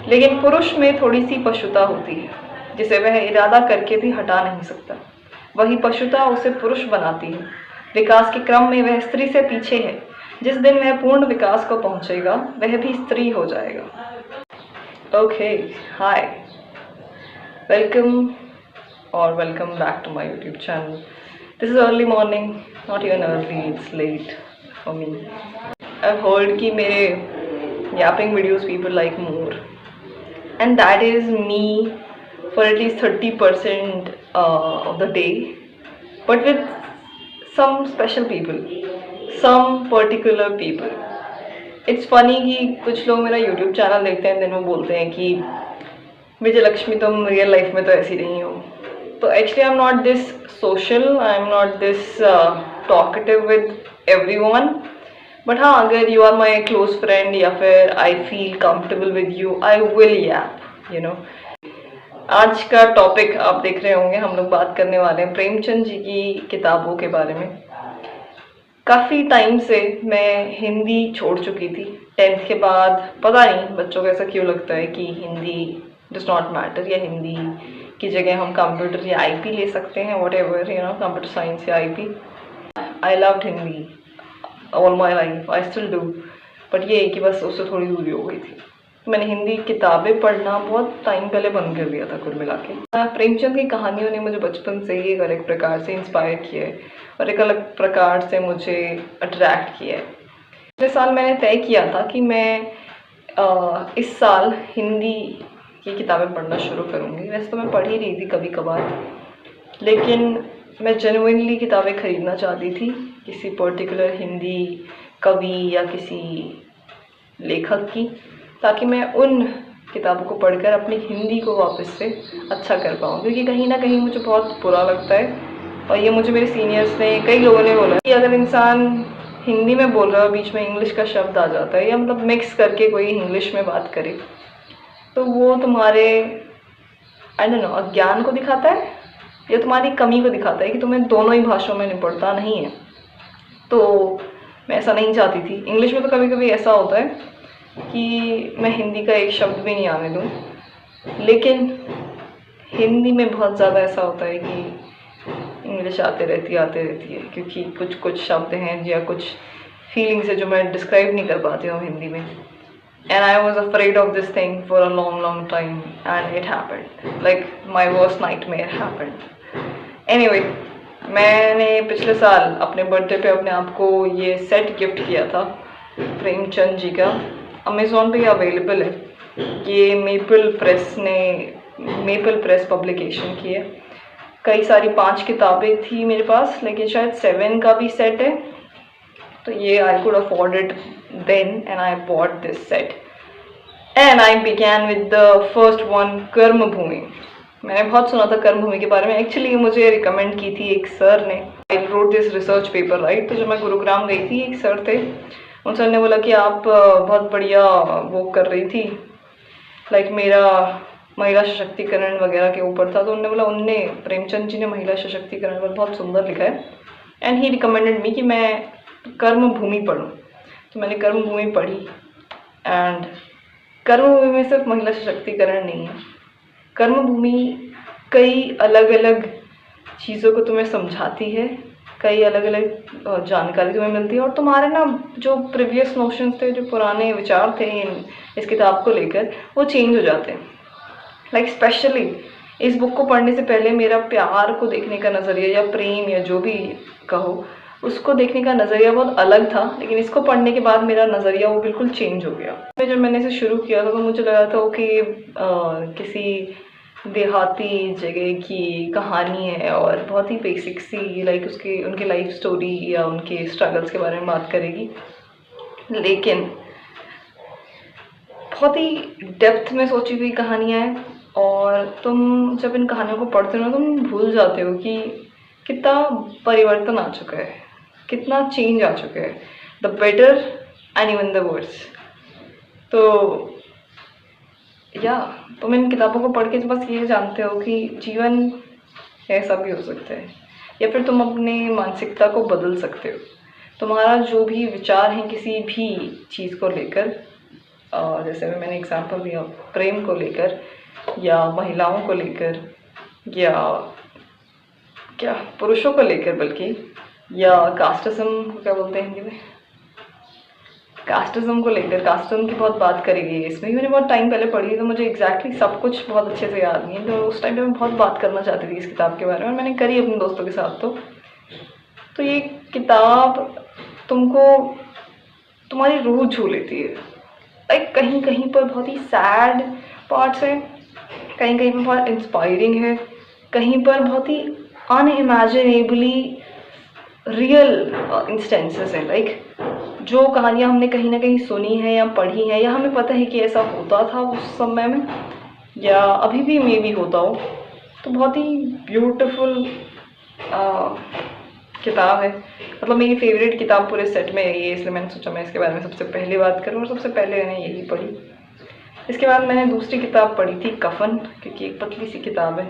लेकिन पुरुष में थोड़ी सी पशुता होती है, जिसे वह इरादा करके भी हटा नहीं सकता। वही पशुता उसे पुरुष बनाती है। विकास के क्रम में वह स्त्री से पीछे है। जिस दिन वह पूर्ण विकास को पहुंचेगा, वह भी स्त्री हो जाएगा। ओके, हाय, वेलकम और welcome back to my YouTube channel. This is early morning, not even early, it's late for me. I heard कि मेरे yapping videos people like more, and that is me for at least 30% of the day, but with some special people, some particular people. It's funny कि कुछ लोग मेरा YouTube channel देखते हैं, दिन वो बोलते हैं कि विजय लक्ष्मी तुम रियल लाइफ में तो ऐसी नहीं हो। तो actually I am not this social, I am not this talkative with everyone, but हाँ, अगर you are my close friend या फिर I feel comfortable with you, I will yap, you know. आज का टॉपिक आप देख रहे होंगे, हम लोग बात करने वाले हैं प्रेमचंद जी की किताबों के बारे में। काफ़ी टाइम से मैं हिंदी छोड़ चुकी थी। 10th के बाद पता नहीं बच्चों को ऐसा क्यों लगता है कि हिंदी डज नॉट मैटर, या हिंदी की जगह हम कंप्यूटर या आईपी ले सकते हैं, whatever, you know, computer science या IP. I loved Hindi all my life, I still do, but ये है कि बस उससे थोड़ी दूरी हो गई थी। मैंने हिंदी किताबें पढ़ना बहुत टाइम पहले बंद कर दिया था कुल मिला के। प्रेमचंद की कहानियों ने मुझे बचपन से ही एक अलग प्रकार से इंस्पायर किया है और एक अलग प्रकार से मुझे अट्रैक्ट किया है। पिछले साल मैंने तय किया था कि मैं इस साल हिंदी की किताबें पढ़ना शुरू करूँगी। वैसे तो मैं पढ़ ही रही थी कभी कभार, लेकिन मैं जेन्युइनली किताबें ख़रीदना चाहती थी किसी पर्टिकुलर हिंदी कवि या किसी लेखक की, ताकि मैं उन किताबों को पढ़कर अपनी हिंदी को वापस से अच्छा कर पाऊँ। क्योंकि कहीं ना कहीं मुझे बहुत बुरा लगता है, और ये मुझे मेरे सीनियर्स ने, कई लोगों ने बोला कि अगर इंसान हिंदी में बोल रहा है बीच में इंग्लिश का शब्द आ जाता है, या मतलब मिक्स करके कोई इंग्लिश में बात करे, तो वो तुम्हारे आई डोंट नो अज्ञान को दिखाता है या तुम्हारी कमी को दिखाता है कि तुम्हें दोनों ही भाषाओं में निपुणता नहीं है। तो मैं ऐसा नहीं चाहती थी। इंग्लिश में तो कभी कभी ऐसा होता है कि मैं हिंदी का एक शब्द भी नहीं आने दूँ, लेकिन हिंदी में बहुत ज़्यादा ऐसा होता है कि इंग्लिश आते रहती है, क्योंकि कुछ कुछ शब्द हैं या कुछ फीलिंग्स है जो मैं डिस्क्राइब नहीं कर पाती हूँ हिंदी में। And I was afraid of this thing for a long time, and it happened. Like my worst nightmare happened. Anyway, मैंने पिछले साल अपने बर्थडे पे अपने आप को ये सेट गिफ्ट किया था प्रेमचंद जी का। अमेज़ॉन पे अवेलेबल है। ये मेपल प्रेस पब्लिकेशन की है। कई सारी 5 किताबें थी मेरे पास, लेकिन शायद 7 का भी सेट है। तो ये I could afford it then and I bought this set, and I began with the first one, Karmabhoomi. मैंने बहुत सुना था कर्मभूमि के बारे में। एक्चुअली मुझे रिकमेंड की थी एक सर ने। I wrote this research paper, right. तो जब मैं गुरुग्राम गई थी, एक सर थे, उन सर ने बोला कि आप बहुत बढ़िया वो कर रही थी, लाइक मेरा महिला सशक्तिकरण वगैरह के ऊपर था। तो उन्होंने बोला, उनने प्रेमचंद जी ने महिला सशक्तिकरण पर बहुत सुंदर लिखा है, एंड ही रिकमेंडेड मी कि मैं कर्मभूमि पढ़ूँ। तो मैंने कर्मभूमि पढ़ी, एंड कर्मभूमि में सिर्फ महिला सशक्तिकरण नहीं है। कर्मभूमि कई अलग अलग चीज़ों को तुम्हें समझाती है, कई अलग अलग जानकारी तुम्हें मिलती है, और तुम्हारे ना जो प्रीवियस नोशंस थे, जो पुराने विचार थे इस किताब को लेकर, वो चेंज हो जाते हैं। लाइक स्पेशली इस बुक को पढ़ने से पहले मेरा प्यार को देखने का नज़रिया, या प्रेम, या जो भी कहो, उसको देखने का नज़रिया बहुत अलग था। लेकिन इसको पढ़ने के बाद मेरा नज़रिया वो बिल्कुल चेंज हो गया। जब मैंने इसे शुरू किया था तो मुझे लगा था कि किसी देहाती जगह की कहानी है और बहुत ही बेसिक सी, लाइक उनकी लाइफ स्टोरी या उनके स्ट्रगल्स के बारे में बात करेगी। लेकिन बहुत ही डेप्थ में सोची हुई कहानियाँ हैं, और तुम जब इन कहानियों को पढ़ते हो तुम भूल जाते हो कि कितना परिवर्तन आ चुका है, कितना चेंज आ चुका है, the better and even the worse. तो या तुम इन किताबों को पढ़ के बस ये जानते हो कि जीवन ऐसा भी हो सकता है, या फिर तुम अपने मानसिकता को बदल सकते हो। तुम्हारा जो भी विचार है किसी भी चीज़ को लेकर, जैसे मैंने एग्जांपल दिया प्रेम को लेकर या महिलाओं को लेकर या क्या पुरुषों को लेकर, बल्कि या कास्टिज्म को क्या बोलते हैं हिंदी में, कास्टिज्म को लेकर, कास्टिज्म की बहुत बात करी गई है इसमें। मैंने बहुत टाइम पहले पढ़ी है तो मुझे एग्जैक्टली सब कुछ बहुत अच्छे से याद नहीं है, तो उस टाइम पे मैं बहुत बात करना चाहती थी इस किताब के बारे में और मैंने करी अपने दोस्तों के साथ। तो ये किताब तुमको तुम्हारी रूह छू लेती है। लाइक कहीं कहीं पर बहुत ही सैड पार्ट्स हैं, कहीं कहीं पर बहुत इंस्पायरिंग है, कहीं पर बहुत ही अनइमेजिनेबली रियल इंस्टेंसेस हैं। लाइक जो कहानियाँ हमने कहीं ना कहीं सुनी है या पढ़ी हैं या हमें पता है कि ऐसा होता था उस समय में या अभी भी मे भी होता हो, तो बहुत ही ब्यूटीफुल किताब है। मतलब मेरी फेवरेट किताब पूरे सेट में यही है, इसलिए मैंने सोचा मैं इसके बारे में सबसे पहले बात करूँ और सबसे पहले मैंने यही पढ़ी। इसके बाद मैंने दूसरी किताब पढ़ी थी कफन, क्योंकि एक पतली सी किताब है,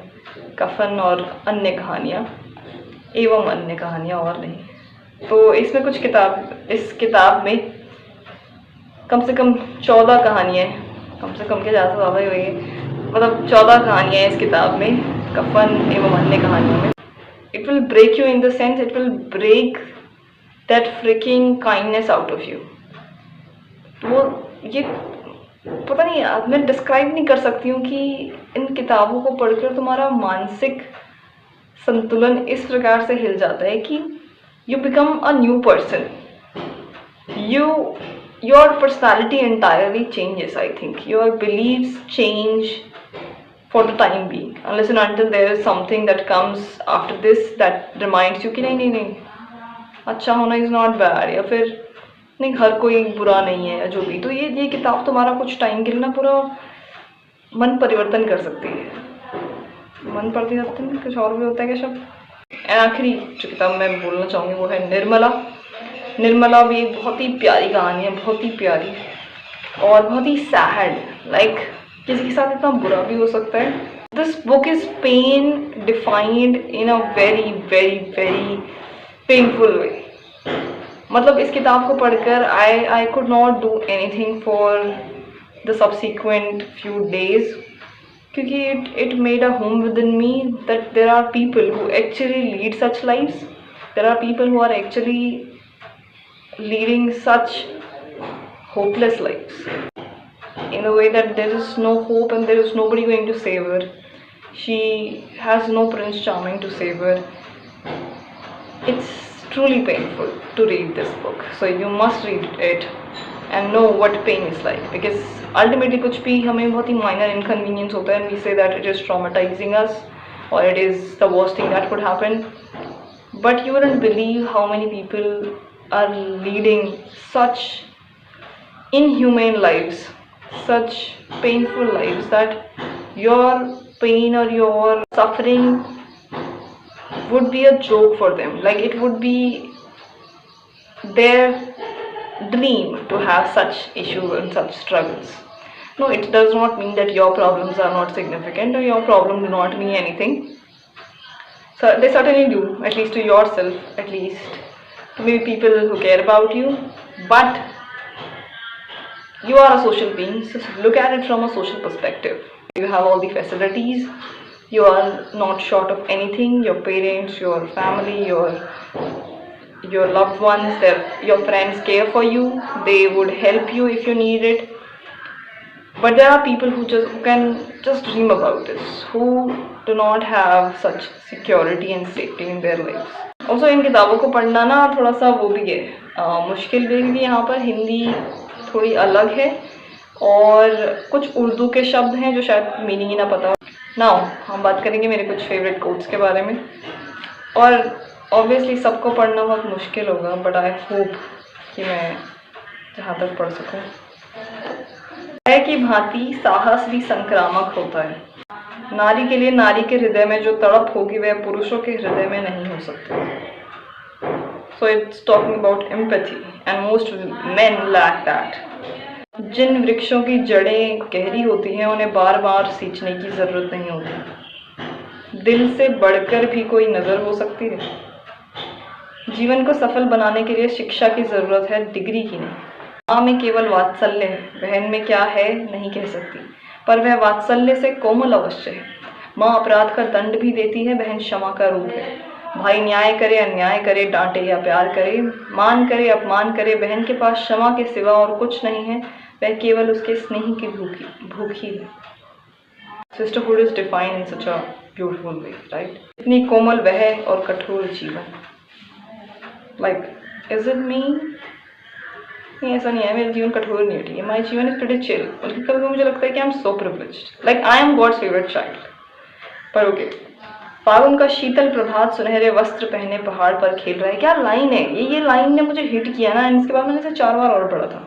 कफन और अन्य कहानियाँ एवं अन्य कहानियाँ और नहीं। तो इसमें कुछ इस किताब में कम से कम 14 कहानियाँ हैं, कम से कम के ज़्यादा ही हुई है, मतलब 14 कहानियाँ हैं इस किताब में, कफन एवं अन्य कहानियों में। It will break you in the sense, it will break that freaking kindness out of you। वो ये पता नहीं यार, मैं डिस्क्राइब नहीं कर सकती हूँ कि इन किताबों को पढ़कर तुम्हारा मानसिक संतुलन इस प्रकार से हिल जाता है कि you become a new person, your personality entirely changes। I think your beliefs change for the time being, unless and until there is something that comes after this that reminds you कि नहीं अच्छा होना is not bad, या फिर नहीं हर कोई बुरा नहीं है या जो भी। तो ये किताब तुम्हारा कुछ टाइम के लिए ना पूरा मन परिवर्तन कर सकती है। मन परिवर्तन कुछ और भी होता है क्या शब्द। आखिरी जो किताब मैं बोलना चाहूँगी वो है निर्मला। निर्मला भी एक बहुत ही प्यारी कहानी है, बहुत ही प्यारी और बहुत ही सैड। लाइक किसी के साथ इतना बुरा भी हो सकता है। This book is pen defined in a very very very painful way. मतलब इस किताब को पढ़कर I could not do anything for the subsequent few days, क्योंकि it made a home within me that there are people who actually lead such lives, there are people who are actually leading such hopeless lives in a way that there is no hope and there is nobody going to save her. She has no Prince Charming to save her. It's truly painful to read this book, so you must read it and know what pain is like, because ultimately कुछ भी हमें बहुत ही minor inconvenience होता है and we say that it is traumatizing us or it is the worst thing that could happen, but you wouldn't believe how many people are leading such inhumane lives, such painful lives, that your pain or your suffering would be a joke for them. Like it would be their dream to have such issues and such struggles. No, it does not mean that your problems are not significant or your problem do not mean anything. So they certainly do, at least to yourself, at least to maybe people who care about you, but you are a social being, so look at it from a social perspective. You have all the facilities, you are not short of anything. Your parents, your family, your loved ones, your friends care for you, they would help you if you need it. But there are people who can just dream about this, who do not have such security and safety in their lives. Also इन किताबों को पढ़ना ना थोड़ा सा वो भी है मुश्किल भी, क्योंकि यहाँ पर हिंदी थोड़ी अलग है और कुछ उर्दू के शब्द हैं जो शायद मीनिंग ही ना पता हो। नाउ हम बात करेंगे मेरे कुछ फेवरेट कोट्स के बारे में, और ऑब्वियसली सबको पढ़ना बहुत मुश्किल होगा, बट आई होप कि मैं जहाँ तक पढ़ सकूँ। है कि भांति साहस भी संक्रामक होता है, नारी के लिए नारी के हृदय में जो तड़प होगी वह पुरुषों के हृदय में नहीं हो सकती। So it's talking about empathy and most men lack that. जिन वृक्षों की जड़ें गहरी होती हैं उन्हें बार बार सींचने की ज़रूरत नहीं होती। दिल से बढ़कर भी कोई नज़र हो सकती है। जीवन को सफल बनाने के लिए शिक्षा की ज़रूरत है, डिग्री की नहीं। माँ में केवल वात्सल्य है, बहन में क्या है नहीं कह सकती, पर वह वात्सल्य से कोमल अवश्य है। माँ अपराध का दंड भी देती है, बहन क्षमा का रूप है। भाई न्याय करे अन्याय करे, डांटे या प्यार करे, मान करे अपमान करे, बहन के पास क्षमा के सिवा और कुछ नहीं है, वह केवल उसके स्नेह की भूखी है। Sisterhood is defined in such a beautiful way, right? इतनी कोमल वह और कठोर जीवन। लाइक इज इट मी? नहीं, ऐसा नहीं है, मेरा जीवन कठोर नहीं है, ठीक है, माई जीवन इज प्रीटी चिल। कभी कभी मुझे लगता है कि I am so privileged, like I am God's favourite child. पर ओके, फागुन का शीतल प्रभात सुनहरे वस्त्र पहने पहाड़ पर खेल रहा है। क्या लाइन है ये लाइन ने मुझे हिट किया ना, इसके बाद मैंने इसे 4 बार और पढ़ा था।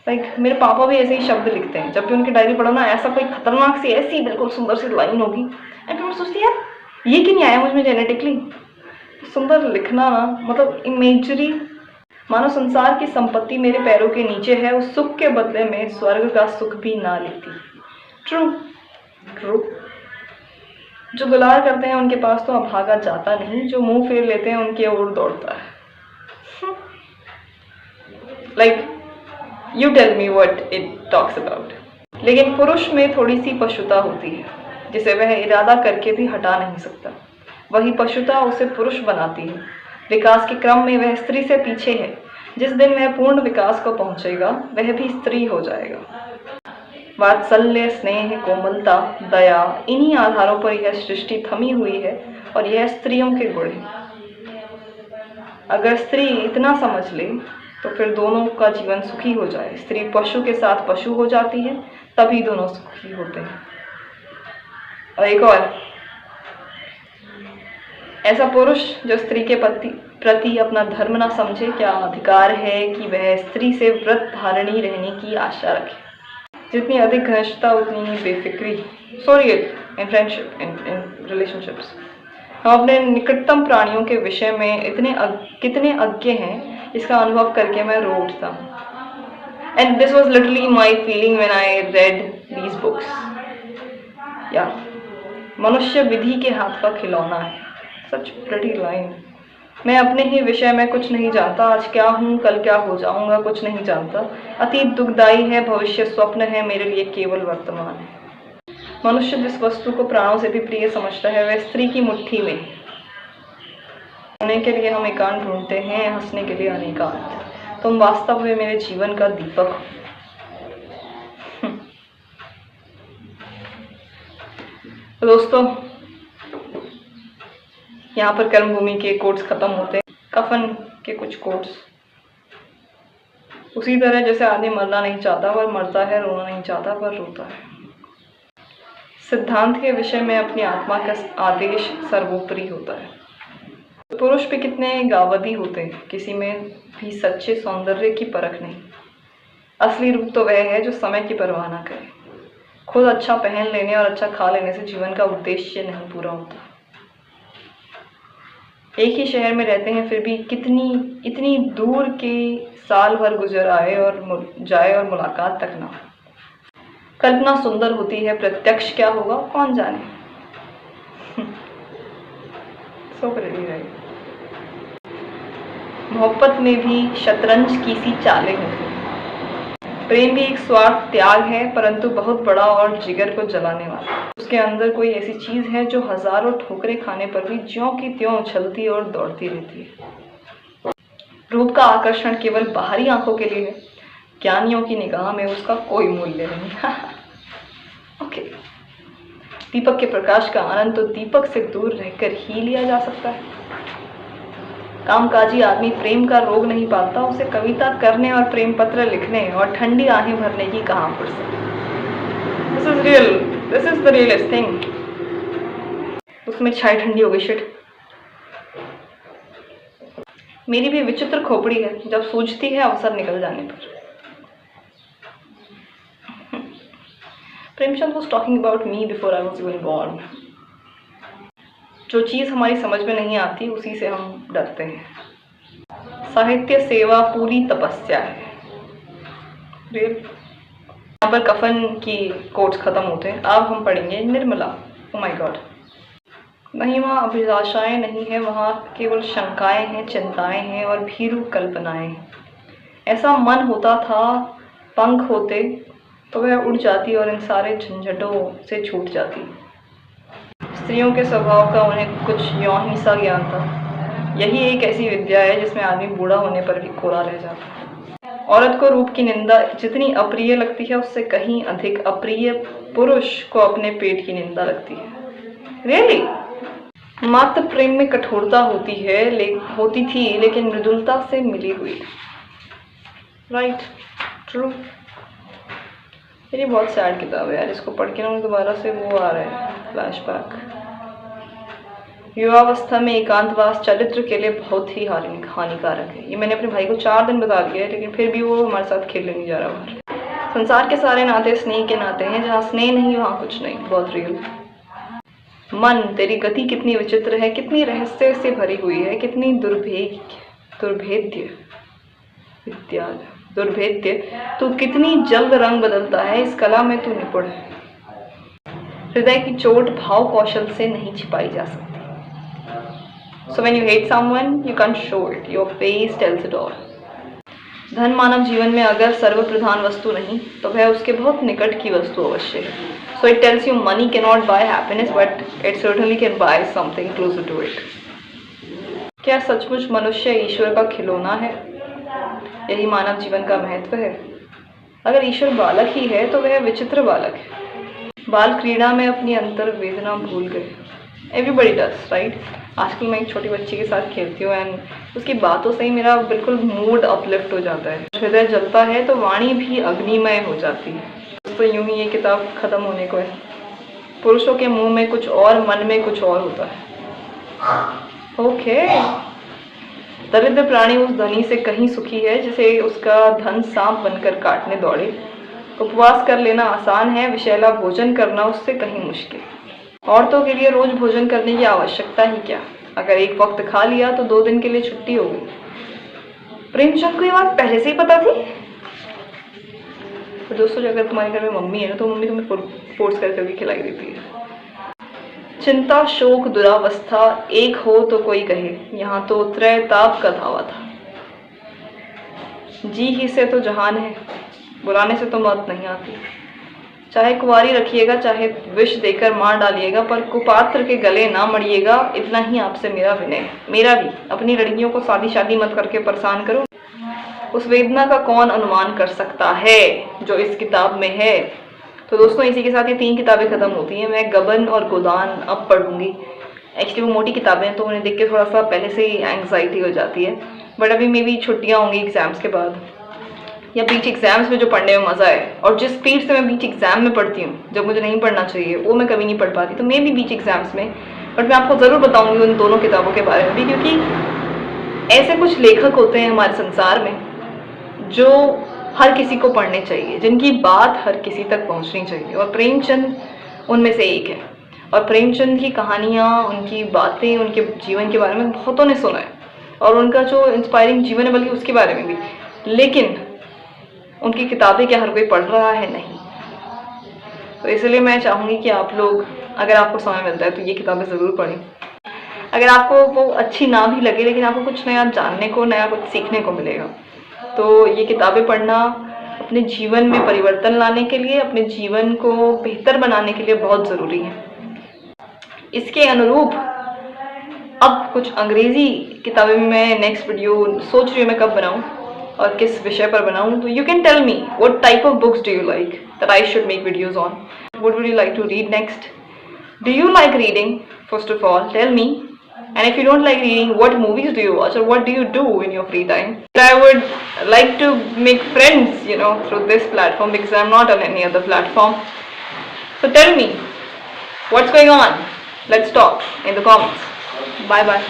लाइक मेरे पापा भी ऐसे ही शब्द लिखते हैं, जब भी उनकी डायरी पढ़ो ना, ऐसा कोई खतरनाक सी ऐसी बिल्कुल सुंदर सी लाइन होगी, एंड फिर मैं सोचती यार ये क्यों नहीं आया मुझ में जेनेटिकली। सुंदर लिखना ना, मतलब इमेजरी। मानो संसार की संपत्ति मेरे पैरों के नीचे है, उस सुख के बदले में स्वर्ग का सुख भी ना लेती। True true. जो दुलार करते हैं उनके पास तो अभागा जाता नहीं, जो मुंह फेर लेते हैं उनके ओर दौड़ता है। Like you tell me what it talks about. लेकिन पुरुष में थोड़ी सी पशुता होती है, जिसे वह इरादा करके भी हटा नहीं सकता। वही पशुता उसे पुरुष बनाती है। विकास के क्रम में वह स्त्री से पीछे है। जिस दिन वह पूर्ण विकास को पहुंचेगा, वह भी स्त्री हो जाएगा। वात्सल्य, स्नेह, कोमलता, दया, इन्हीं आधारों पर यह सृष्टि थमी हुई है, और यह स्त्रियों के गुण है। अगर स्त्री इतना समझ ले तो फिर दोनों का जीवन सुखी हो जाए। स्त्री पशु के साथ पशु हो जाती है, तभी दोनों सुखी होते हैं। और एक और, ऐसा पुरुष जो स्त्री के प्रति अपना धर्म ना समझे, क्या अधिकार है कि वह स्त्री से व्रत धारणी रहने की आशा रखे। जितनी अधिक घनिष्ठता उतनी ही बेफिक्री। Sorry, in friendship, in relationships हम अपने निकटतम प्राणियों के विषय में कितने अज्ञ हैं, इसका अनुभव करके मैं रो उठता हूँ। And this was literally my feeling when I read these books. या मनुष्य विधि के हाथ का खिलौना है। सच प्रिटी लाइन। मैं अपने ही विषय में कुछ नहीं जानता, आज क्या हूँ कल क्या हो जाऊंगा कुछ नहीं जानता। अतीत दुखदाई है, भविष्य स्वप्न है, मेरे लिए केवल वर्तमान है। मनुष्य जिस वस्तु को प्राणों से भी प्रिय समझता है, वह स्त्री की मुट्ठी में। सोने के लिए हम एकांत ढूंढते हैं, हंसने के लिए अनेकांत। तुम वास्तव में मेरे जीवन का दीपक हो। तो दोस्तों, यहाँ पर कर्मभूमि के कोट्स खत्म होते हैं, कफन के कुछ कोट्स। उसी तरह जैसे आदमी मरना नहीं चाहता पर मरता है, रोना नहीं चाहता पर रोता है। सिद्धांत के विषय में अपनी आत्मा का आदेश सर्वोपरि होता है। पुरुष भी कितने गावदी होते हैं, किसी में भी सच्चे सौंदर्य की परख नहीं। असली रूप तो वह है जो समय की परवाह न करे। खुद अच्छा पहन लेने और अच्छा खा लेने से जीवन का उद्देश्य नहीं पूरा होता। एक ही शहर में रहते हैं, फिर भी इतनी दूर के साल भर गुजर आए और जाए और मुलाकात तक ना हो। कल्पना सुंदर होती है, प्रत्यक्ष क्या होगा कौन जाने। So pretty, right? मोहब्बत में भी शतरंज की सी चालें होती हैं। प्रेम भी एक स्वार्थ त्याग है, परंतु बहुत बड़ा और जिगर को जलाने वाला। उसके अंदर कोई ऐसी चीज है जो हजारों ठोकरें खाने पर भी ज्यों की त्यों उछलती और दौड़ती रहती है। रूप का आकर्षण केवल बाहरी आंखों के लिए है, ज्ञानियों की निगाह में उसका कोई मूल्य नहीं। ओके, दीपक के प्रकाश का आनंद तो दीपक से दूर रहकर ही लिया जा सकता है। कामकाजी आदमी प्रेम का रोग नहीं पाता, उसे कविता करने और प्रेम पत्र लिखने और ठंडी आहें भरने की कहाँ फुर्सत। This is real, this is the realest thing. उसमें छाई ठंडी हो गई शिट। मेरी भी विचित्र खोपड़ी है, जब सूझती है अवसर निकल जाने पर। Premchand was talking about me before I was even born. जो चीज़ हमारी समझ में नहीं आती उसी से हम डरते हैं। साहित्य सेवा पूरी तपस्या है। यहाँ पर कफन की कोट्स खत्म होते हैं। अब हम पढ़ेंगे निर्मला। Oh my God. नहीं, वहाँ अभिलाषाएं नहीं है, वहाँ केवल शंकाएं हैं, चिंताएं हैं और भीरू कल्पनाएं हैं। ऐसा मन होता था पंख होते तो वह उड़ जाती और इन सारे झंझटों से छूट जाती। स्त्रियों के स्वभाव का उन्हें कुछ यौन ही सा ज्ञान था। यही एक ऐसी विद्या है जिसमें आदमी बूढ़ा होने पर भी कोरा रह जाता है। औरत को रूप की निंदा जितनी अप्रिय लगती है उससे कहीं अधिक अप्रिय पुरुष को अपने पेट की निंदा लगती है। रियली? मात्र प्रेम में कठोरता होती है होती थी लेकिन मृदुलता से मिली हुई। Right, true. ये बहुत सैड किताब है यार, इसको पढ़ के ना दोबारा से वो आ रहा है फ्लैशबैक। युवावस्था में एकांतवास चरित्र के लिए बहुत ही हानिकारक है। ये मैंने अपने भाई को 4 दिन बता दिया है लेकिन फिर भी वो हमारे साथ खेलने नहीं जा रहा बाहर। संसार के सारे नाते स्नेह के नाते हैं, जहाँ स्नेह नहीं वहाँ कुछ नहीं। बहुत रियल। मन, तेरी गति कितनी विचित्र है, कितनी रहस्य से भरी हुई है, कितनी दुर्भेद्य। तू कितनी जल्द रंग बदलता है, इस कला में तू निपुण है। हृदय की चोट भाव कौशल से नहीं छिपाई जा सकती। So when you hate someone, you can't show it. Your face tells it all. धन मानव जीवन में अगर सर्वप्रधान वस्तु नहीं तो वह उसके बहुत निकट की वस्तु अवश्य है। So it tells you money cannot buy happiness, but it certainly can buy something closer to it. क्या सचमुच मनुष्य ईश्वर का खिलौना है? यही मानव जीवन का महत्व है। अगर ईश्वर बालक ही है तो वह विचित्र बालक है। बाल क्रीड़ा में अपनी अंतर वेदना भूल गए। Everybody does, right? आजकल मैं एक छोटी बच्ची के साथ खेलती हूँ एंड उसकी बातों से ही मेरा बिल्कुल मूड अपलिफ्ट हो जाता है। हृदय जलता है तो वाणी भी अग्निमय हो जाती है। तो यूं ही ये किताब खत्म होने को है। पुरुषों के मुंह में कुछ और, मन में कुछ और होता है। ओके। दरिद्र प्राणी उस धनी से कहीं सुखी है जिसे उसका धन सांप बनकर काटने दौड़े। उपवास कर लेना आसान है, विषैला भोजन करना उससे कहीं मुश्किल। औरतों के लिए रोज भोजन करने की आवश्यकता ही क्या, अगर एक वक्त खा लिया तो 2 दिन के लिए छुट्टी हो गई। प्रेमचंद को ये बात पहले से ही पता थी। तो दोस्तों, अगर तुम्हारे घर में मम्मी है ना तो मम्मी तुम्हें फोर्स करके खिलाई देती है। चिंता शोक दुरावस्था एक हो तो कोई कहे, यहाँ तो त्रय ताप का धावा था। जी ही से तो जहान है, बुलाने से तो मौत नहीं आती। चाहे कुंवारी रखिएगा, चाहे विष देकर मार डालिएगा, पर कुपात्र के गले ना मरिएगा, इतना ही आपसे मेरा विनय है। मेरा भी। अपनी लड़कियों को शादी मत करके परेशान करो। उस वेदना का कौन अनुमान कर सकता है जो इस किताब में है। तो दोस्तों, इसी के साथ ये 3 किताबें खत्म होती हैं। मैं गबन और गोदान अब पढ़ूंगी। एक्चुअली वो मोटी किताबें हैं तो उन्हें देख के थोड़ा सा पहले से ही एंग्जाइटी हो जाती है, बट अभी मे भी छुट्टियाँ होंगी एग्जाम्स के बाद या बीच एग्जाम्स में जो पढ़ने में मज़ा है। और जिस स्पीड से मैं बीच एग्जाम में पढ़ती हूँ, जब मुझे नहीं पढ़ना चाहिए, वो मैं कभी नहीं पढ़ पाती। तो मैं भी बीच एग्जाम्स में, बट मैं आपको ज़रूर बताऊंगी उन दोनों किताबों के बारे में भी, क्योंकि ऐसे कुछ लेखक होते हैं हमारे संसार में जो हर किसी को पढ़ने चाहिए, जिनकी बात हर किसी तक पहुँचनी चाहिए, और प्रेमचंद उनमें से एक है। और प्रेमचंद की कहानियाँ, उनकी बातें, उनके जीवन के बारे में बहुतों ने सुना है, और उनका जो इंस्पायरिंग जीवन है बल्कि उसके बारे में भी, लेकिन उनकी किताबें क्या हर कोई पढ़ रहा है? नहीं। तो इसलिए मैं चाहूँगी कि आप लोग, अगर आपको समय मिलता है तो ये किताबें ज़रूर पढ़ें। अगर आपको वो अच्छी ना भी लगे लेकिन आपको कुछ नया जानने को, नया कुछ सीखने को मिलेगा, तो ये किताबें पढ़ना अपने जीवन में परिवर्तन लाने के लिए, अपने जीवन को बेहतर बनाने के लिए बहुत ज़रूरी है। इसके अनुरूप अब कुछ अंग्रेज़ी किताबें मैं नेक्स्ट वीडियो सोच रही हूँ मैं कब बनाऊँ और किस विषय पर बनाऊँ। तो you can tell me what type of books do you like that I should make videos on. What would you like to read next? Do you like reading? First of all tell me. And if you don't like reading, what movies do you watch or what do you do in your free time? I would like to make friends, through this platform, because I'm not on any other platform. So tell me, what's going on? Let's talk in the comments. Bye bye.